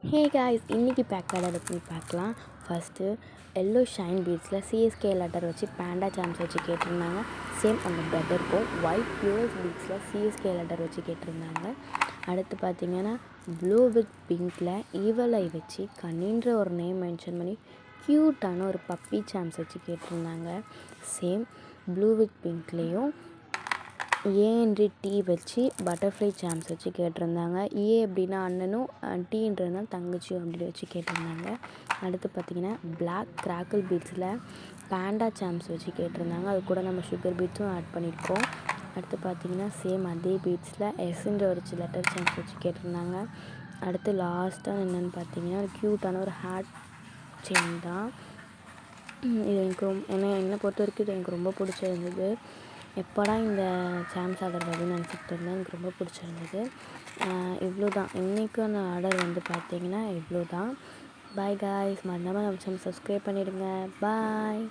ஹே guys, இன்றைக்கி pack order போய் பார்க்கலாம். ஃபஸ்ட்டு எல்லோ ஷைன் பீட்ஸில் சிஎஸ்கே லெட்டர் வச்சு பேண்டா சாம்ஸ் வச்சு கேட்டிருந்தாங்க. சேம் அவங்க பிரதருக்கும் ஒயிட் பியூர் பீட்ஸில் சிஎஸ்கே லெட்டர் வச்சு கேட்டிருந்தாங்க. அடுத்து பார்த்திங்கன்னா ப்ளூ வித் பிங்க்கில் ஈவலை வச்சு கண்ணின்ற ஒரு நேம் மென்ஷன் பண்ணி க்யூட்டான ஒரு பப்பி சாம்ஸ் வச்சு கேட்டிருந்தாங்க. சேம் ப்ளூ வித் பிங்க்லேயும் ஏஎன்டி டீ வச்சு பட்டர்ஃப்ளை சாம்ஸ் வச்சு கேட்டிருந்தாங்க. ஏ அப்படின்னா அண்ணனும், டீன்றதுனா தங்கச்சியும் அப்படின்னு வச்சு கேட்டிருந்தாங்க. அடுத்து பார்த்திங்கன்னா பிளாக் கிராக்கிள் பீட்ஸில் பேண்டா சாம்ஸ் வச்சு கேட்டிருந்தாங்க. அது கூட நம்ம சுகர் பீட்ஸும் ஆட் பண்ணியிருக்கோம். அடுத்து பார்த்திங்கன்னா சேம் அதே பீட்ஸில் எஸ்ன்ற ஒரு லெட்டர் சாம்ஸ் வச்சு கேட்டிருந்தாங்க. அடுத்து லாஸ்ட்டாக என்னென்னு பார்த்தீங்கன்னா ஒரு க்யூட்டான ஒரு ஹேட் செயின் தான். இது எனக்கு என்னை பொறுத்த வரைக்கும் இது எனக்கு ரொம்ப பிடிச்சிருந்தது. எப்போடா இந்த சாம்ஸ் ஆர்டர் வருதுன்னு நினச்சிட்டு இருந்தேன். எனக்கு ரொம்ப பிடிச்சிருந்தது. இவ்வளோ தான் இன்றைக்கான ஆர்டர் வந்து பார்த்திங்கன்னா இவ்வளோ தான். பாய் காய்ஸ், மறக்காமல் நம்ம சேனல் சப்ஸ்கிரைப் பண்ணிவிடுங்க. பாய்.